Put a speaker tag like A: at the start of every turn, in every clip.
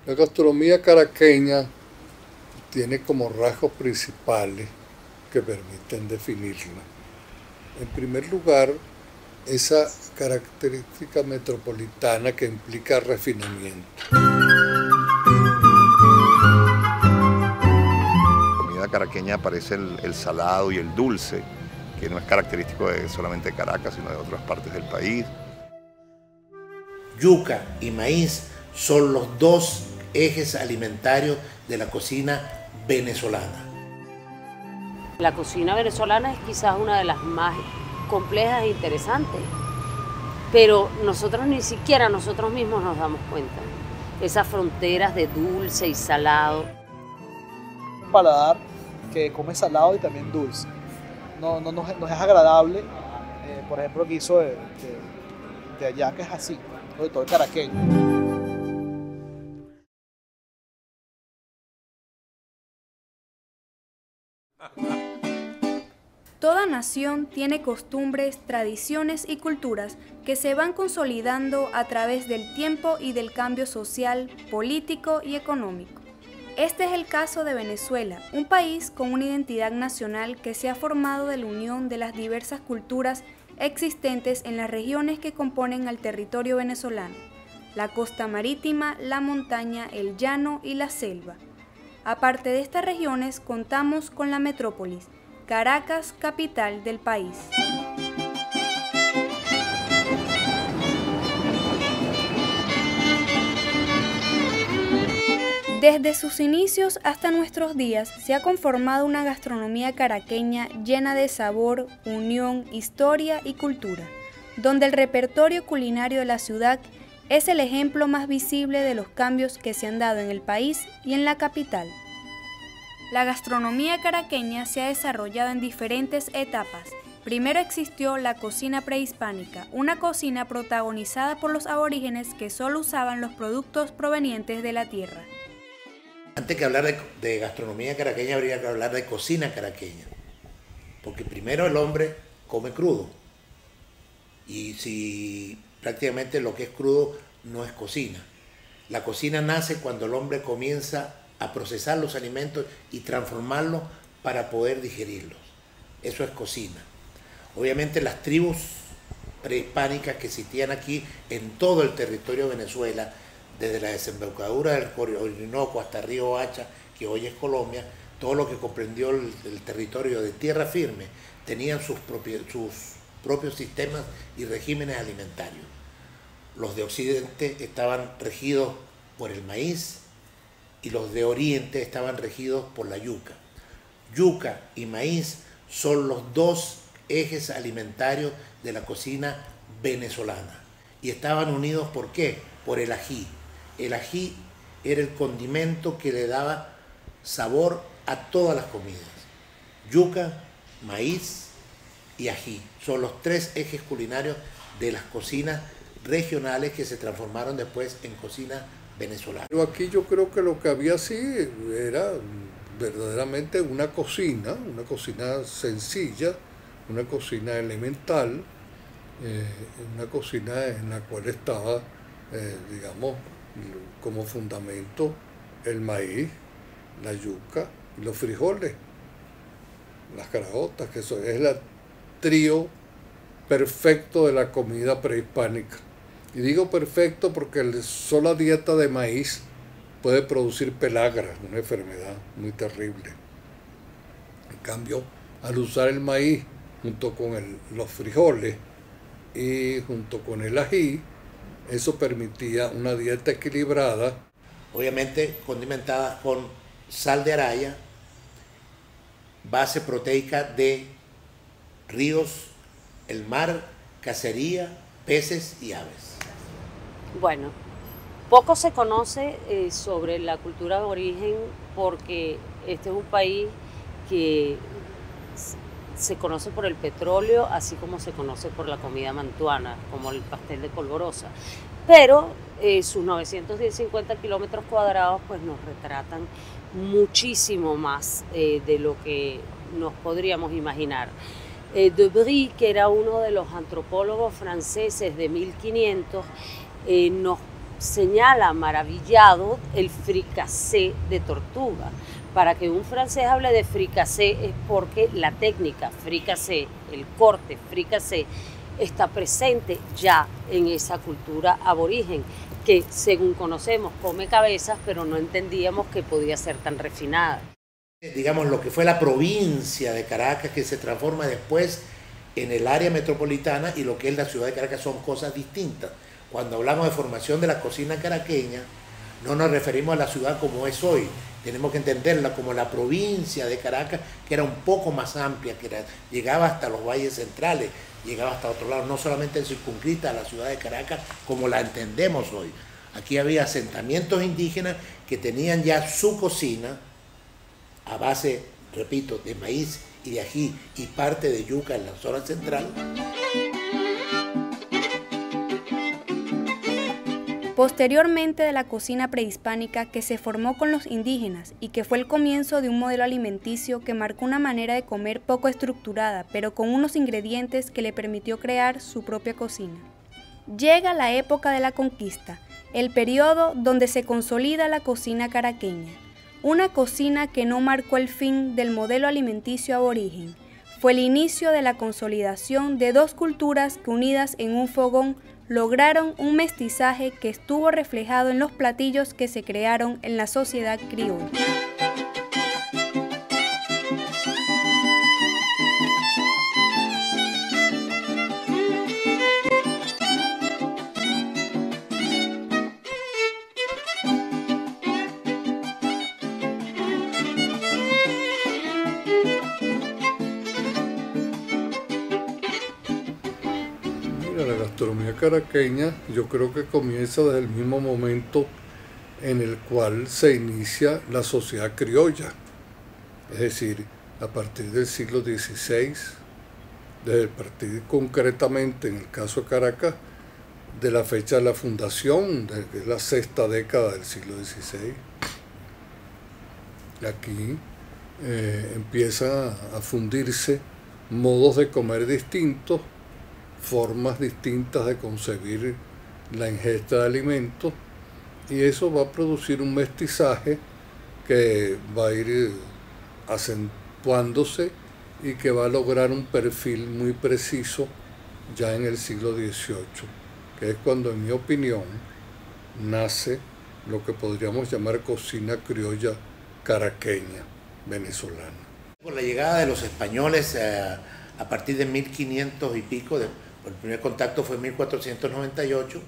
A: La gastronomía caraqueña tiene como rasgos principales que permiten definirla. En primer lugar, esa característica metropolitana que implica refinamiento.
B: En la comida caraqueña aparece el salado y el dulce, que no es característico solamente de Caracas, sino de otras partes del país.
C: Yuca y maíz son los dos ejes alimentarios de la cocina venezolana.
D: La cocina venezolana es quizás una de las más complejas e interesantes, pero nosotros ni siquiera nosotros mismos nos damos cuenta. Esas fronteras de dulce y salado.
E: Un paladar que come salado y también dulce. No es agradable, por ejemplo, el guiso de allá, que es así, sobre todo el caraqueño.
F: Toda nación tiene costumbres, tradiciones y culturas que se van consolidando a través del tiempo y del cambio social, político y económico. Este es el caso de Venezuela, un país con una identidad nacional que se ha formado de la unión de las diversas culturas existentes en las regiones que componen al territorio venezolano: la costa marítima, la montaña, el llano y la selva. Aparte de estas regiones, contamos con la metrópolis, Caracas, capital del país. Desde sus inicios hasta nuestros días se ha conformado una gastronomía caraqueña llena de sabor, unión, historia y cultura, donde el repertorio culinario de la ciudad es el ejemplo más visible de los cambios que se han dado en el país y en la capital. La gastronomía caraqueña se ha desarrollado en diferentes etapas. Primero existió la cocina prehispánica, una cocina protagonizada por los aborígenes que solo usaban los productos provenientes de la tierra.
C: Antes que hablar de gastronomía caraqueña, habría que hablar de cocina caraqueña. Porque primero el hombre come crudo. Y si prácticamente lo que es crudo no es cocina. La cocina nace cuando el hombre comienza a procesar los alimentos y transformarlos para poder digerirlos. Eso es cocina. Obviamente las tribus prehispánicas que existían aquí en todo el territorio de Venezuela, desde la desembocadura del Orinoco hasta Río Hacha, que hoy es Colombia, todo lo que comprendió el territorio de tierra firme, tenían sus propios sistemas y regímenes alimentarios. Los de Occidente estaban regidos por el maíz y los de Oriente estaban regidos por la yuca. Yuca y maíz son los dos ejes alimentarios de la cocina venezolana. Y estaban unidos, ¿por qué? Por el ají. El ají era el condimento que le daba sabor a todas las comidas. Yuca, maíz y ají son los tres ejes culinarios de las cocinas regionales que se transformaron después en cocina venezolana.
A: Pero aquí yo creo que lo que había sí era verdaderamente una cocina sencilla, una cocina elemental, una cocina en la cual estaba, digamos, como fundamento el maíz, la yuca y los frijoles, las caraotas, que eso es el trío perfecto de la comida prehispánica. Y digo perfecto porque la sola dieta de maíz puede producir pelagra, una enfermedad muy terrible. En cambio, al usar el maíz junto con los frijoles y junto con el ají, eso permitía una dieta equilibrada.
C: Obviamente condimentada con sal de araya, base proteica de ríos, el mar, cacería, peces y aves.
D: Bueno, poco se conoce sobre la cultura de origen porque este es un país que se conoce por el petróleo, así como se conoce por la comida mantuana, como el pastel de polvorosa. Pero sus 950 kilómetros cuadrados pues nos retratan muchísimo más de lo que nos podríamos imaginar. De Brie, que era uno de los antropólogos franceses de 1500, nos señala maravillado el fricassé de tortuga. Para que un francés hable de fricassé es porque la técnica fricassé, el corte fricassé, está presente ya en esa cultura aborigen, que según conocemos come cabezas, pero no entendíamos que podía ser tan refinada.
C: Digamos, lo que fue la provincia de Caracas, que se transforma después en el área metropolitana, y lo que es la ciudad de Caracas son cosas distintas. Cuando hablamos de formación de la cocina caraqueña, no nos referimos a la ciudad como es hoy, tenemos que entenderla como la provincia de Caracas, que era un poco más amplia, llegaba hasta los valles centrales, llegaba hasta otro lado, no solamente circunscrita a la ciudad de Caracas como la entendemos hoy. Aquí había asentamientos indígenas que tenían ya su cocina a base, repito, de maíz y de ají y parte de yuca en la zona central.
F: Posteriormente de la cocina prehispánica que se formó con los indígenas y que fue el comienzo de un modelo alimenticio que marcó una manera de comer poco estructurada, pero con unos ingredientes que le permitió crear su propia cocina. Llega la época de la conquista, el periodo donde se consolida la cocina caraqueña, una cocina que no marcó el fin del modelo alimenticio aborigen, fue el inicio de la consolidación de dos culturas que unidas en un fogón lograron un mestizaje que estuvo reflejado en los platillos que se crearon en la sociedad criolla.
A: La gastronomía caraqueña yo creo que comienza desde el mismo momento en el cual se inicia la sociedad criolla, es decir, a partir del siglo XVI, desde el partir concretamente en el caso de Caracas, de la fecha de la fundación, que es la sexta década del siglo XVI. Aquí empiezan a fundirse modos de comer distintos, formas distintas de concebir la ingesta de alimentos, y eso va a producir un mestizaje que va a ir acentuándose y que va a lograr un perfil muy preciso ya en el siglo XVIII, que es cuando, en mi opinión, nace lo que podríamos llamar cocina criolla caraqueña venezolana.
C: Con la llegada de los españoles a partir de 1500 y pico, el primer contacto fue en 1498,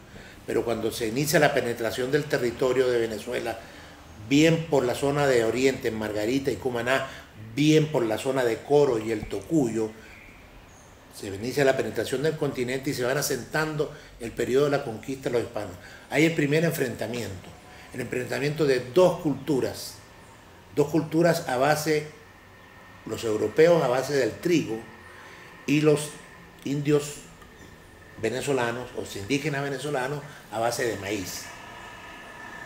C: pero cuando se inicia la penetración del territorio de Venezuela, bien por la zona de Oriente, en Margarita y Cumaná, bien por la zona de Coro y el Tocuyo, se inicia la penetración del continente y se van asentando el periodo de la conquista de los hispanos. Hay el primer enfrentamiento, el enfrentamiento de dos culturas a base, los europeos a base del trigo y los indios venezolanos, los indígenas venezolanos a base de maíz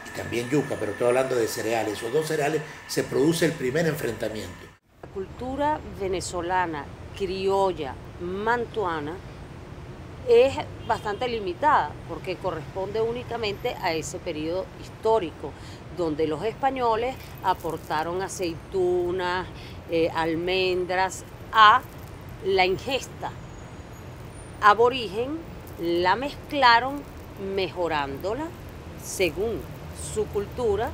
C: y también yuca, pero estoy hablando de cereales. Esos dos cereales se produce el primer enfrentamiento.
D: La cultura venezolana, criolla, mantuana, es bastante limitada porque corresponde únicamente a ese periodo histórico donde los españoles aportaron aceitunas, almendras a la ingesta aborigen, la mezclaron mejorándola según su cultura,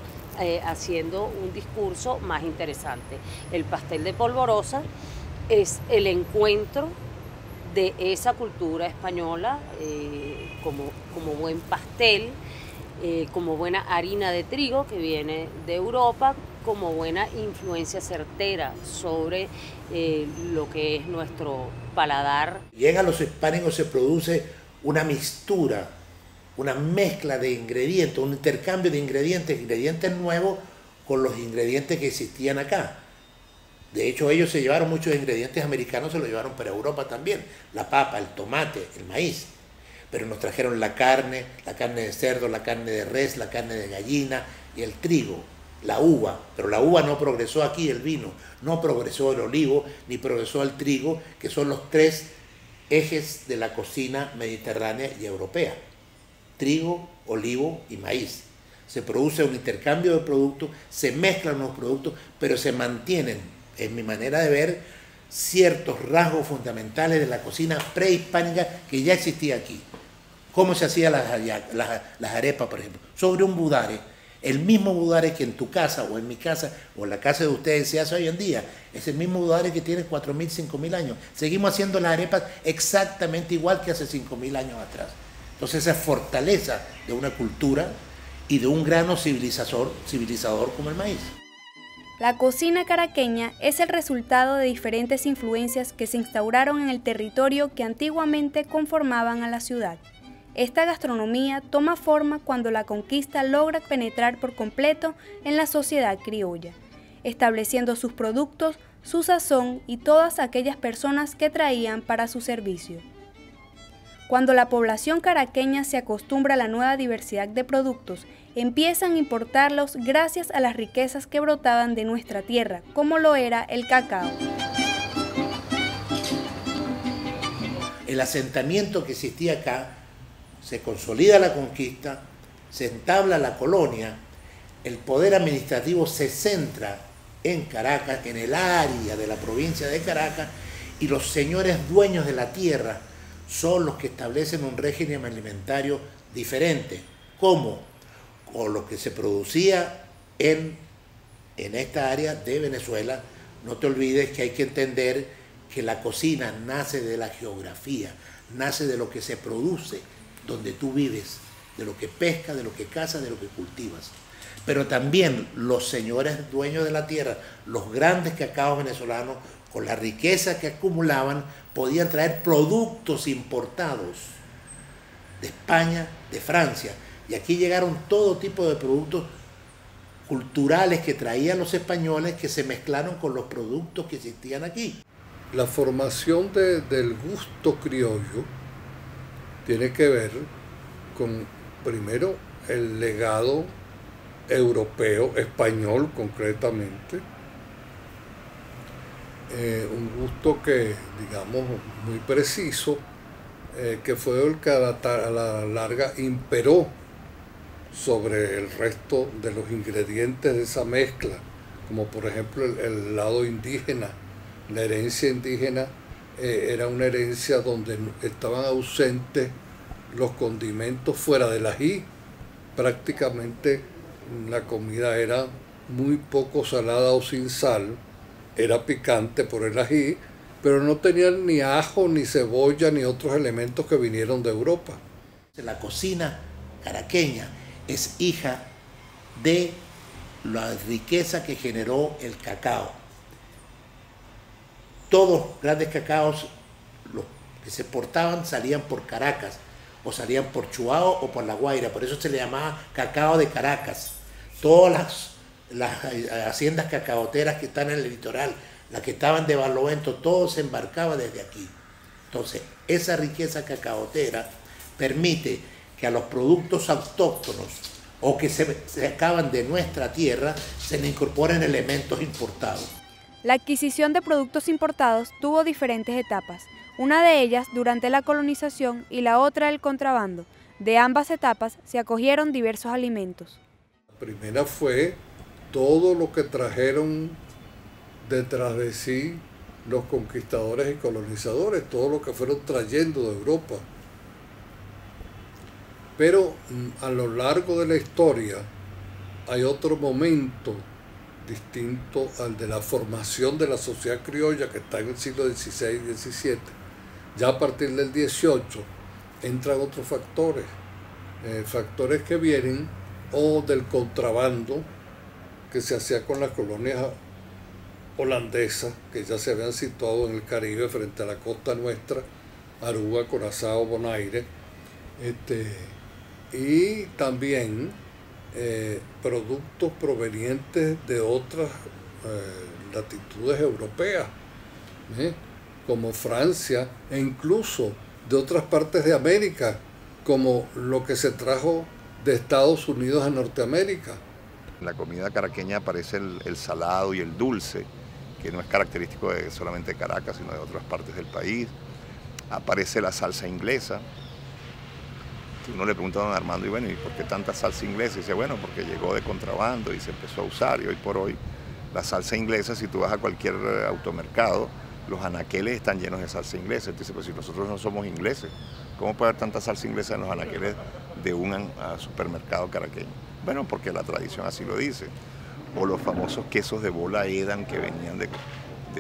D: haciendo un discurso más interesante. El pastel de polvorosa es el encuentro de esa cultura española como buen pastel, como buena harina de trigo que viene de Europa, como buena influencia certera sobre lo que es nuestro paladar.
C: Llegan los hispánicos, se produce una mixtura, una mezcla de ingredientes, un intercambio de ingredientes nuevos con los ingredientes que existían acá. De hecho, ellos se llevaron muchos ingredientes americanos, se los llevaron para Europa también, la papa, el tomate, el maíz. Pero nos trajeron la carne de cerdo, la carne de res, la carne de gallina y el trigo, la uva. Pero la uva no progresó aquí, el vino, no progresó el olivo, ni progresó el trigo, que son los tres ejes de la cocina mediterránea y europea. trigo, olivo y maíz. Se produce un intercambio de productos, se mezclan los productos, pero se mantienen, en mi manera de ver, ciertos rasgos fundamentales de la cocina prehispánica que ya existía aquí. ¿Cómo se hacían las arepas, por ejemplo? Sobre un budare. El mismo budare que en tu casa o en mi casa o en la casa de ustedes se hace hoy en día. Es el mismo budare que tiene 4.000, 5.000 años. Seguimos haciendo las arepas exactamente igual que hace 5.000 años atrás. Entonces esa fortaleza de una cultura y de un grano civilizador como el maíz.
F: La cocina caraqueña es el resultado de diferentes influencias que se instauraron en el territorio que antiguamente conformaban a la ciudad. Esta gastronomía toma forma cuando la conquista logra penetrar por completo en la sociedad criolla, estableciendo sus productos, su sazón y todas aquellas personas que traían para su servicio. Cuando la población caraqueña se acostumbra a la nueva diversidad de productos, empiezan a importarlos gracias a las riquezas que brotaban de nuestra tierra, como lo era el cacao.
C: El asentamiento que existía acá, se consolida la conquista, se entabla la colonia, el poder administrativo se centra en Caracas, en el área de la provincia de Caracas, y los señores dueños de la tierra son los que establecen un régimen alimentario diferente, como con lo que se producía en esta área de Venezuela. No te olvides que hay que entender que la cocina nace de la geografía, nace de lo que se produce donde tú vives, de lo que pescas, de lo que cazas, de lo que cultivas. Pero también los señores dueños de la tierra, los grandes cacaos venezolanos, con la riqueza que acumulaban, podían traer productos importados de España, de Francia. Y aquí llegaron todo tipo de productos culturales que traían los españoles que se mezclaron con los productos que existían aquí.
A: La formación del gusto criollo tiene que ver con, primero, el legado europeo, español concretamente, un gusto que, digamos, muy preciso, que fue el que a la larga imperó sobre el resto de los ingredientes de esa mezcla, como por ejemplo el lado indígena. La herencia indígena era una herencia donde estaban ausentes los condimentos fuera del ají. Prácticamente la comida era muy poco salada o sin sal, era picante por el ají, pero no tenían ni ajo, ni cebolla, ni otros elementos que vinieron de Europa.
C: La cocina caraqueña es hija de la riqueza que generó el cacao. Todos los grandes cacaos, los que se exportaban, salían por Caracas, o salían por Chuao o por La Guaira, por eso se le llamaba cacao de Caracas. Todas las haciendas cacaoteras que están en el litoral, las que estaban de Barlovento, todo se embarcaba desde aquí. Entonces, esa riqueza cacaotera permite que a los productos autóctonos o que se acaban de nuestra tierra se le incorporen elementos importados.
F: La adquisición de productos importados tuvo diferentes etapas, una de ellas durante la colonización y la otra el contrabando. De ambas etapas se acogieron diversos alimentos.
A: La primera fue todo lo que trajeron detrás de sí los conquistadores y colonizadores, todo lo que fueron trayendo de Europa. Pero a lo largo de la historia hay otro momento distinto al de la formación de la sociedad criolla que está en el siglo XVI y XVII. Ya a partir del XVIII entran otros factores, factores que vienen o del contrabando que se hacía con las colonias holandesas que ya se habían situado en el Caribe frente a la costa nuestra, Aruba, Curazao, Bonaire, y también productos provenientes de otras latitudes europeas, como Francia, e incluso de otras partes de América, como lo que se trajo de Estados Unidos a Norteamérica.
B: En la comida caraqueña aparece el salado y el dulce, que no es característico solamente de Caracas, sino de otras partes del país. Aparece la salsa inglesa, Uno le pregunta a don Armando, y bueno, ¿y por qué tanta salsa inglesa? Y dice, bueno, porque llegó de contrabando y se empezó a usar, y hoy por hoy la salsa inglesa, si tú vas a cualquier automercado, los anaqueles están llenos de salsa inglesa. Entonces, pues si nosotros no somos ingleses, ¿cómo puede haber tanta salsa inglesa en los anaqueles de un supermercado caraqueño? Bueno, porque la tradición así lo dice. O los famosos quesos de bola Edam que venían de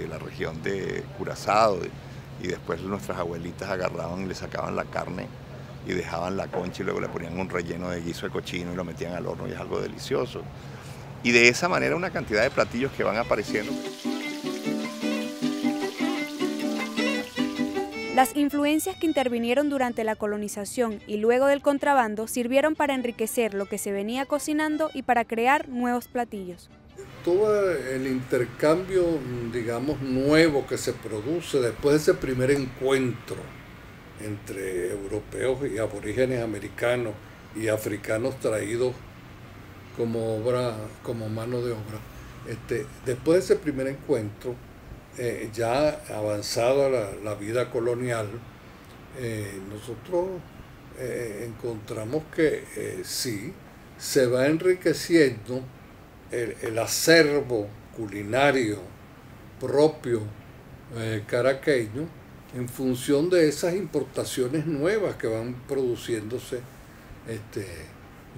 B: la región de Curazao, y después nuestras abuelitas agarraban y le sacaban la carne y dejaban la concha y luego le ponían un relleno de guiso de cochino y lo metían al horno, y es algo delicioso. Y de esa manera una cantidad de platillos que van apareciendo.
F: Las influencias que intervinieron durante la colonización y luego del contrabando sirvieron para enriquecer lo que se venía cocinando y para crear nuevos platillos.
A: Todo el intercambio, digamos, nuevo que se produce después de ese primer encuentro entre europeos y aborígenes americanos y africanos traídos como mano de obra. Después de ese primer encuentro, ya avanzada la vida colonial, nosotros encontramos que sí, se va enriqueciendo el acervo culinario propio caraqueño en función de esas importaciones nuevas que van produciéndose.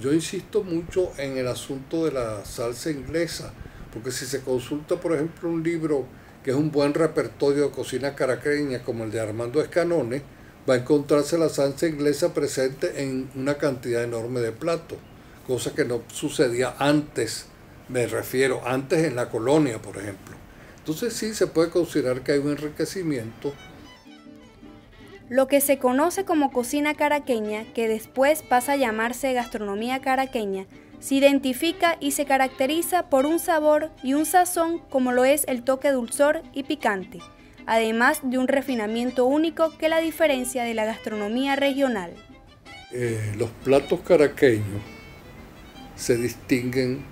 A: Yo insisto mucho en el asunto de la salsa inglesa, porque si se consulta, por ejemplo, un libro que es un buen repertorio de cocina caraqueña como el de Armando Escanone, va a encontrarse la salsa inglesa presente en una cantidad enorme de platos, cosa que no sucedía antes, me refiero, antes en la colonia, por ejemplo. Entonces sí se puede considerar que hay un enriquecimiento.
F: Lo que se conoce como cocina caraqueña, que después pasa a llamarse gastronomía caraqueña, se identifica y se caracteriza por un sabor y un sazón como lo es el toque dulzor y picante, además de un refinamiento único que la diferencia de la gastronomía regional.
A: Los platos caraqueños se distinguen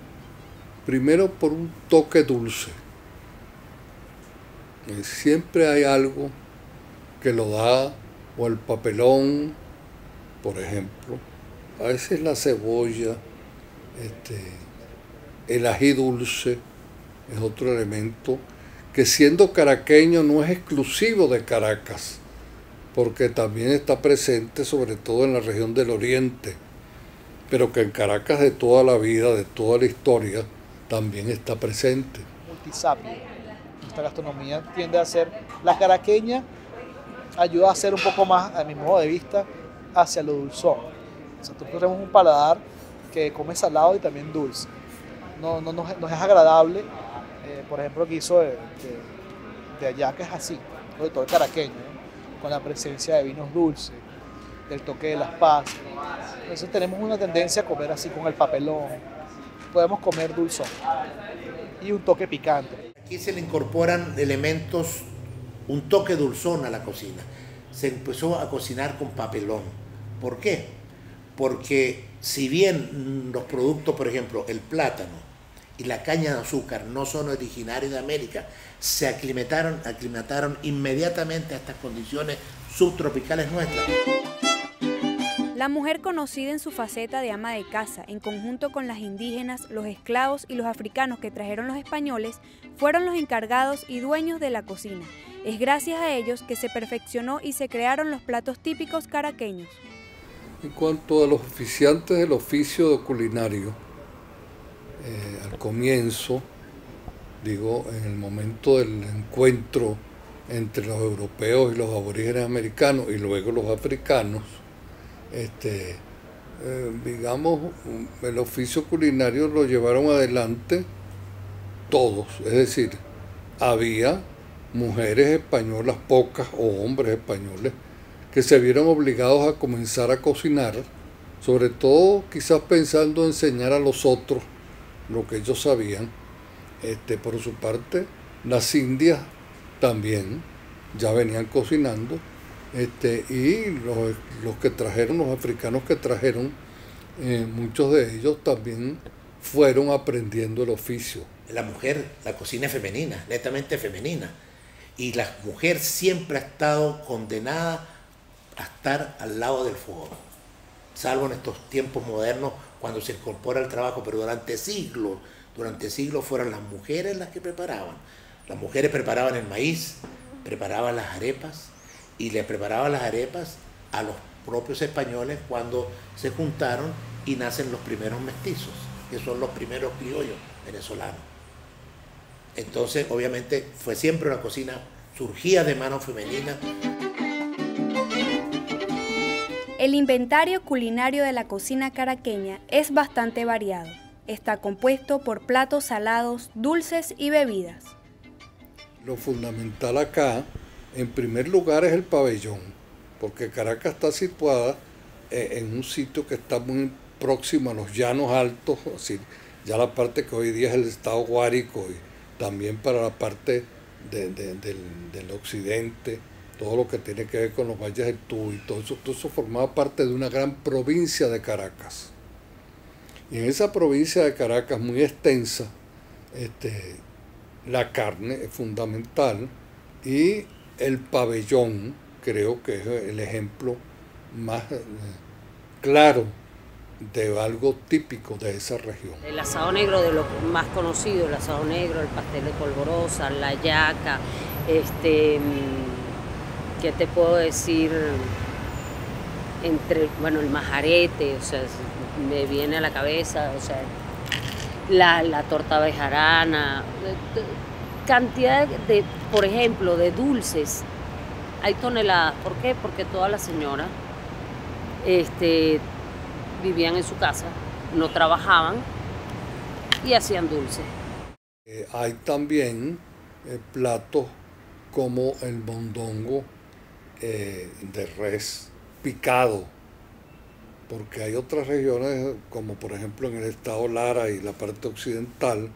A: primero por un toque dulce. Siempre hay algo que lo da, o el papelón, por ejemplo, a veces la cebolla, el ají dulce es otro elemento que, siendo caraqueño, no es exclusivo de Caracas, porque también está presente sobre todo en la región del Oriente, pero que en Caracas de toda la vida, de toda la historia, también está presente.
E: Multisapio. Nuestra gastronomía tiende a ser la caraqueña, ayuda a ser un poco más, a mi modo de vista, hacia lo dulzón. Nosotros tenemos un paladar que come salado y también dulce. No es agradable, por ejemplo, el guiso de allá, que es así, sobre todo el caraqueño, ¿no? Con la presencia de vinos dulces, del toque de las pasas. Entonces tenemos una tendencia a comer así con el papelón. Podemos comer dulzón y un toque picante.
C: Aquí se le incorporan elementos, un toque dulzón a la cocina. Se empezó a cocinar con papelón. ¿Por qué? Porque si bien los productos, por ejemplo, el plátano y la caña de azúcar no son originarios de América, se aclimataron inmediatamente a estas condiciones subtropicales nuestras.
F: La mujer, conocida en su faceta de ama de casa, en conjunto con las indígenas, los esclavos y los africanos que trajeron los españoles, fueron los encargados y dueños de la cocina. Es gracias a ellos que se perfeccionó y se crearon los platos típicos caraqueños.
A: En cuanto a los oficiantes del oficio culinario, al comienzo, digo, en el momento del encuentro entre los europeos y los aborígenes americanos y luego los africanos, digamos, el oficio culinario lo llevaron adelante todos, es decir, había mujeres españolas, pocas, o hombres españoles, que se vieron obligados a comenzar a cocinar, sobre todo quizás pensando en enseñar a los otros lo que ellos sabían. Por su parte, las indias también ya venían cocinando, y los que trajeron, los africanos que trajeron, muchos de ellos también fueron aprendiendo el oficio.
C: La mujer, la cocina es femenina, netamente femenina, y la mujer siempre ha estado condenada a estar al lado del fuego. salvo en estos tiempos modernos cuando se incorpora el trabajo, pero durante siglos fueron las mujeres las que preparaban. Las mujeres preparaban el maíz, preparaban las arepas y le preparaban las arepas a los propios españoles cuando se juntaron y nacen los primeros mestizos, que son los primeros criollos venezolanos. Entonces, obviamente, fue siempre una cocina, surgía de mano femenina.
F: El inventario culinario de la cocina caraqueña es bastante variado. Está compuesto por platos salados, dulces y bebidas.
A: Lo fundamental acá, en primer lugar, es el pabellón, porque Caracas está situada en un sitio que está muy próximo a los llanos altos, así, ya la parte que hoy día es el estado Guárico, y también para la parte del occidente, todo lo que tiene que ver con los valles del Tuy, todo eso formaba parte de una gran provincia de Caracas. Y en esa provincia de Caracas muy extensa, la carne es fundamental y el pabellón creo que es el ejemplo más claro de algo típico de esa región.
D: El asado negro, de lo más conocido, el asado negro, el pastel de polvorosa, la yaca, ¿qué te puedo decir? El majarete, o sea, me viene a la cabeza, o sea, la torta bejarana, cantidad de, por ejemplo, de dulces, hay toneladas. ¿Por qué? Porque todas las señoras vivían en su casa, no trabajaban y hacían dulces.
A: Hay también platos como el mondongo de res picado, porque hay otras regiones, como por ejemplo en el estado Lara y la parte occidental,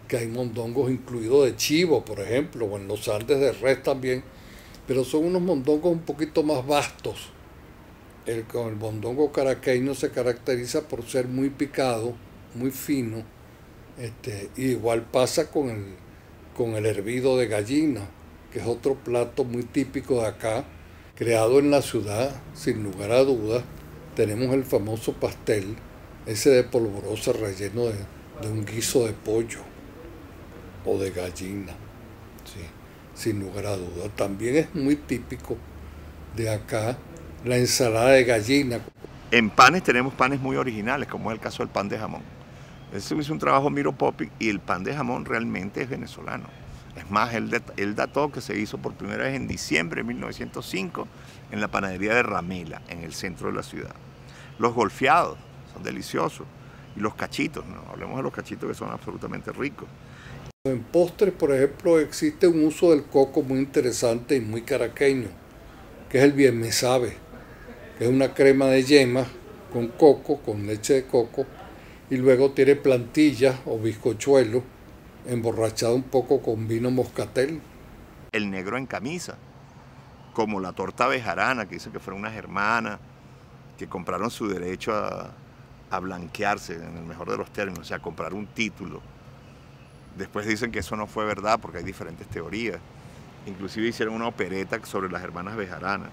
A: que hay mondongos incluidos de chivo, por ejemplo, o en los Andes de res también, pero son unos mondongos un poquito más vastos. El mondongo caraqueño se caracteriza por ser muy picado, muy fino, y igual pasa con el hervido de gallina, que es otro plato muy típico de acá, creado en la ciudad, sin lugar a dudas. Tenemos el famoso pastel, ese de polvorosa relleno de un guiso de pollo o de gallina, sí, sin lugar a dudas. También es muy típico de acá la ensalada de gallina.
B: En panes tenemos panes muy originales, como es el caso del pan de jamón. Eso hizo un trabajo Miro Popic y el pan de jamón realmente es venezolano. Es más, él dató que se hizo por primera vez en diciembre de 1905 en la panadería de Ramela, en el centro de la ciudad. Los golfeados son deliciosos y los cachitos, ¿no? Hablemos de los cachitos que son absolutamente ricos.
A: En postres, por ejemplo, existe un uso del coco muy interesante y muy caraqueño, que es el bien me sabe, que es una crema de yema con coco, con leche de coco, y luego tiene plantillas o bizcochuelo emborrachado un poco con vino moscatel.
B: El negro en camisa, como la torta bejarana, que dicen que fueron unas hermanas que compraron su derecho a blanquearse, en el mejor de los términos, o sea, a comprar un título. Después dicen que eso no fue verdad porque hay diferentes teorías. Inclusive hicieron una opereta sobre las hermanas bejaranas.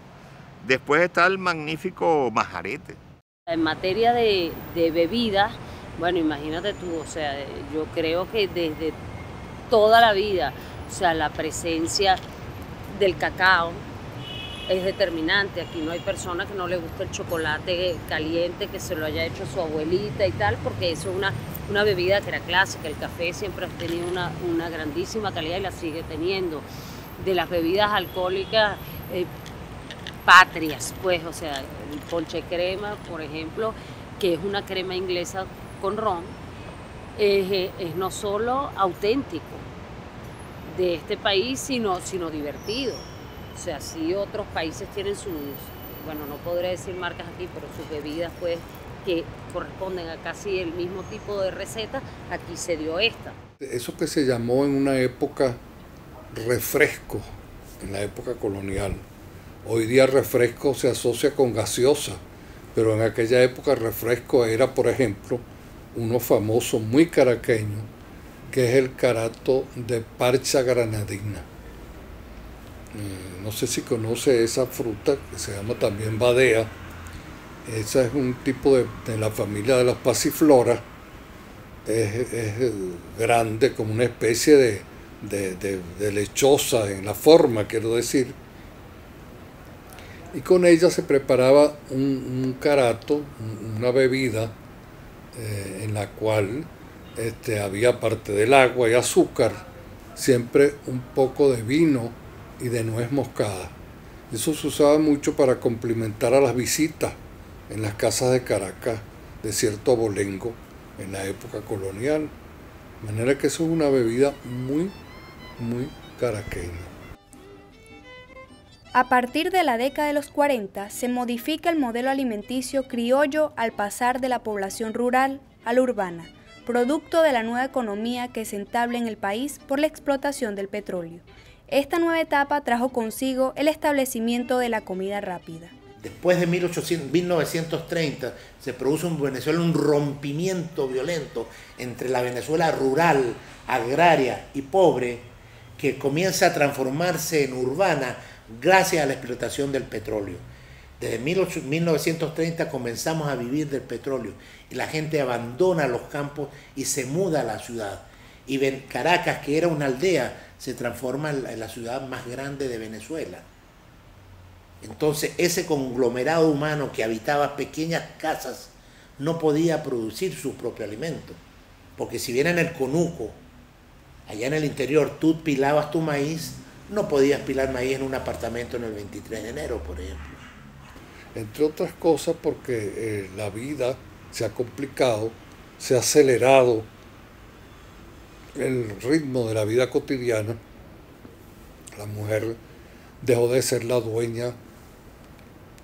B: Después está el magnífico majarete.
D: En materia de bebidas, bueno, imagínate tú, o sea, yo creo que desde toda la vida, o sea, la presencia del cacao es determinante. Aquí no hay persona que no le guste el chocolate caliente, que se lo haya hecho su abuelita y tal, porque eso es una bebida que era clásica. El café siempre ha tenido una grandísima calidad y la sigue teniendo. De las bebidas alcohólicas patrias, pues, o sea, el ponche crema, por ejemplo, que es una crema inglesa con ron, es no solo auténtico de este país, sino divertido. O sea, sí, otros países tienen sus, bueno, no podré decir marcas aquí, pero sus bebidas, pues, que corresponden a casi el mismo tipo de receta, aquí se dio esta.
A: Eso que se llamó en una época refresco, en la época colonial. Hoy día refresco se asocia con gaseosa, pero en aquella época refresco era, por ejemplo, uno famoso muy caraqueño, que es el carato de parcha granadina. No sé si conoce esa fruta, que se llama también badea. Esa es un tipo de la familia de las pasifloras. Es grande, como una especie de lechosa en la forma, quiero decir. Y con ella se preparaba un carato, una bebida en la cual había, aparte del agua y azúcar, siempre un poco de vino y de nuez moscada. Eso se usaba mucho para complimentar a las visitas en las casas de Caracas de cierto abolengo en la época colonial. De manera que eso es una bebida muy, muy caraqueña.
F: A partir de la década de los 40 se modifica el modelo alimenticio criollo al pasar de la población rural a la urbana, producto de la nueva economía que se entabla en el país por la explotación del petróleo. Esta nueva etapa trajo consigo el establecimiento de la comida rápida.
C: Después de 1930 se produce en Venezuela un rompimiento violento entre la Venezuela rural, agraria y pobre, que comienza a transformarse en urbana gracias a la explotación del petróleo. Desde 1930 comenzamos a vivir del petróleo y la gente abandona los campos y se muda a la ciudad. Y Caracas, que era una aldea, se transforma en la ciudad más grande de Venezuela. Entonces ese conglomerado humano que habitaba pequeñas casas no podía producir su propio alimento. Porque si bien en el conuco, allá en el interior, tú pilabas tu maíz, no podías pilar maíz en un apartamento en el 23 de enero, por ejemplo.
A: Entre otras cosas porque la vida se ha complicado, se ha acelerado el ritmo de la vida cotidiana. La mujer dejó de ser la dueña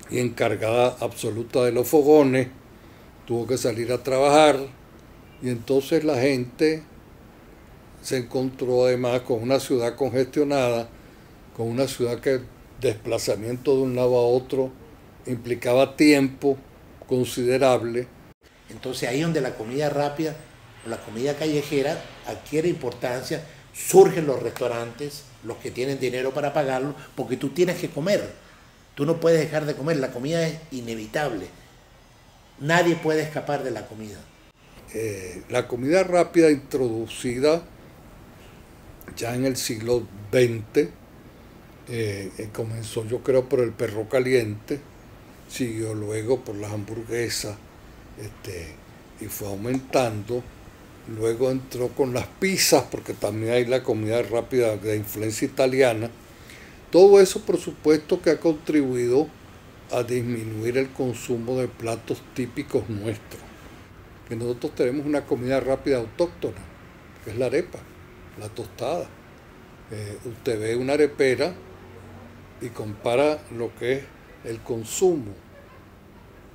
A: y encargada absoluta de los fogones, tuvo que salir a trabajar y entonces la gente se encontró además con una ciudad congestionada, con una ciudad que el desplazamiento de un lado a otro implicaba tiempo considerable.
C: Entonces ahí donde la comida rápida, la comida callejera adquiere importancia, surgen los restaurantes, los que tienen dinero para pagarlo, porque tú tienes que comer. Tú no puedes dejar de comer, la comida es inevitable. Nadie puede escapar de la comida.
A: La comida rápida introducida ya en el siglo XX, comenzó yo creo por el perro caliente, siguió luego por las hamburguesas, y fue aumentando. Luego entró con las pizzas, porque también hay la comida rápida de influencia italiana. Todo eso, por supuesto, que ha contribuido a disminuir el consumo de platos típicos nuestros. Que nosotros tenemos una comida rápida autóctona, que es la arepa, la tostada. Usted ve una arepera y compara lo que es el consumo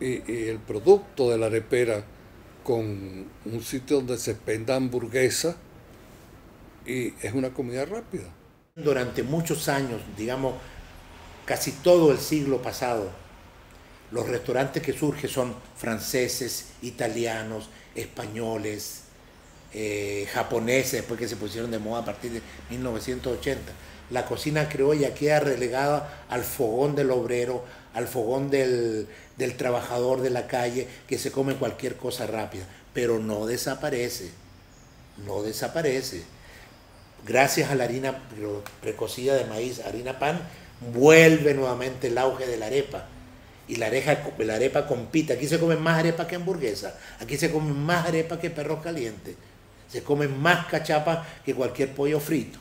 A: y el producto de la arepera con un sitio donde se venda hamburguesa y es una comida rápida.
C: Durante muchos años, digamos, casi todo el siglo pasado, los restaurantes que surgen son franceses, italianos, españoles, japoneses, después que se pusieron de moda a partir de 1980. La cocina criolla queda relegada al fogón del obrero, al fogón del trabajador de la calle, que se come cualquier cosa rápida, pero no desaparece, no desaparece. Gracias a la harina precocida de maíz, harina pan, vuelve nuevamente el auge de la arepa. Y la arepa compite. Aquí se comen más arepa que hamburguesa. Aquí se comen más arepa que perros calientes. Se comen más cachapas que cualquier pollo frito.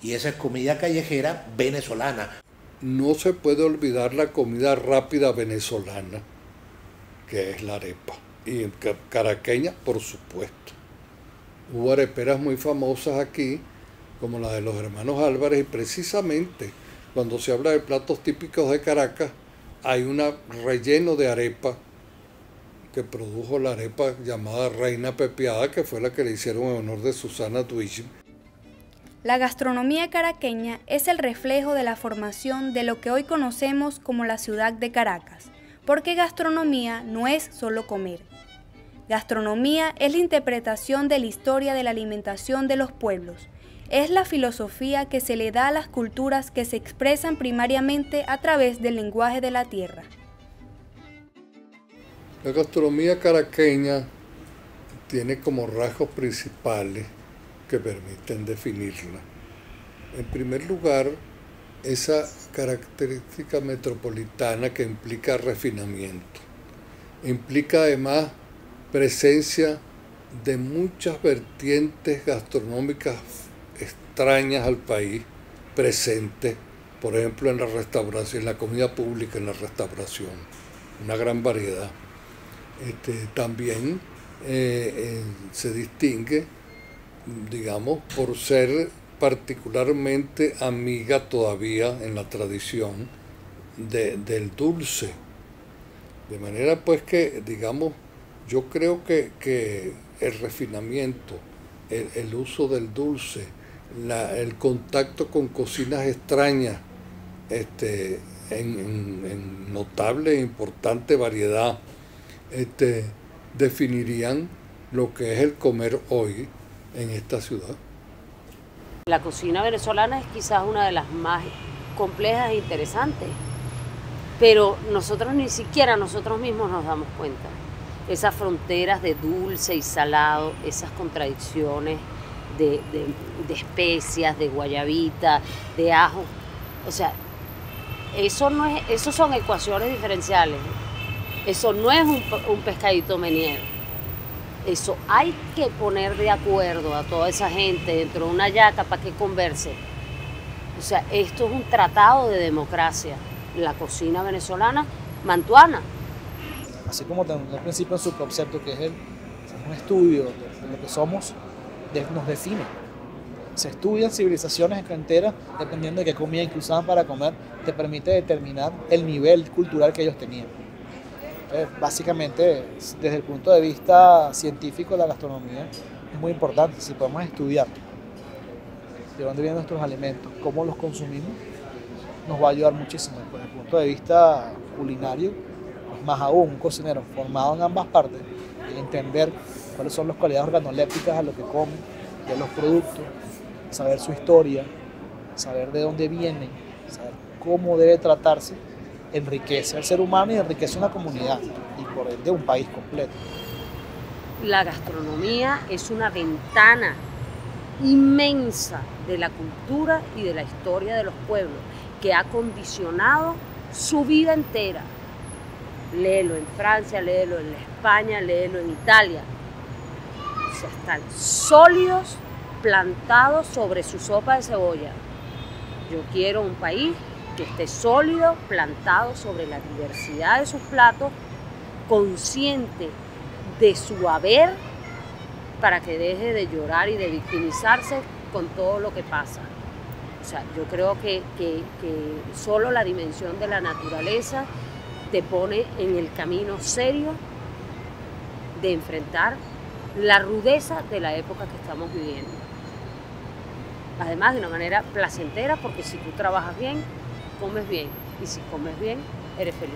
C: Y esa es comida callejera venezolana.
A: No se puede olvidar la comida rápida venezolana, que es la arepa. Y caraqueña, por supuesto. Hubo areperas muy famosas aquí, como la de los hermanos Álvarez, y precisamente cuando se habla de platos típicos de Caracas, hay un relleno de arepa que produjo la arepa llamada Reina Pepiada, que fue la que le hicieron en honor de Susana Duichin.
F: La gastronomía caraqueña es el reflejo de la formación de lo que hoy conocemos como la ciudad de Caracas, porque gastronomía no es solo comer. Gastronomía es la interpretación de la historia de la alimentación de los pueblos. Es la filosofía que se le da a las culturas que se expresan primariamente a través del lenguaje de la tierra.
A: La gastronomía caraqueña tiene como rasgos principales que permiten definirla. En primer lugar, esa característica metropolitana que implica refinamiento. Implica además presencia de muchas vertientes gastronómicas extrañas al país presentes, por ejemplo en la restauración, en la comida pública, en la restauración, una gran variedad. También se distingue, digamos, por ser particularmente amiga todavía en la tradición del dulce. De manera pues que, digamos, yo creo que el refinamiento, el uso del dulce, el contacto con cocinas extrañas, en notable e importante variedad, definirían lo que es el comer hoy en esta ciudad.
D: La cocina venezolana es quizás una de las más complejas e interesantes, pero nosotros ni siquiera nosotros mismos nos damos cuenta. Esas fronteras de dulce y salado, esas contradicciones de especias, de guayabita, de ajo, o sea, eso son ecuaciones diferenciales. Eso no es un pescadito Menier. Eso hay que poner de acuerdo a toda esa gente dentro de una yaca para que converse. O sea, esto es un tratado de democracia. La cocina venezolana, mantuana.
E: Así como tenemos al principio en su concepto, que es un estudio de lo que somos, nos define. Se estudian civilizaciones enteras dependiendo de qué comida usaban para comer, te permite determinar el nivel cultural que ellos tenían. Básicamente, desde el punto de vista científico, la gastronomía es muy importante. Si podemos estudiar de dónde vienen nuestros alimentos, cómo los consumimos, nos va a ayudar muchísimo. Desde el punto de vista culinario, pues más aún, un cocinero formado en ambas partes, entender cuáles son las cualidades organolépticas a lo que come, de los productos, saber su historia, saber de dónde vienen, saber cómo debe tratarse, enriquece al ser humano y enriquece una comunidad y por ende un país completo.
D: La gastronomía es una ventana inmensa de la cultura y de la historia de los pueblos que ha condicionado su vida entera. Léelo en Francia, léelo en España, léelo en Italia. O sea, están sólidos, plantados sobre su sopa de cebolla. Yo quiero un país que esté sólido, plantado sobre la diversidad de sus platos, consciente de su haber, para que deje de llorar y de victimizarse con todo lo que pasa. O sea, yo creo que solo la dimensión de la naturaleza te pone en el camino serio de enfrentar la rudeza de la época que estamos viviendo. Además, de una manera placentera, porque si tú trabajas bien, comes bien. Y si comes bien, eres feliz.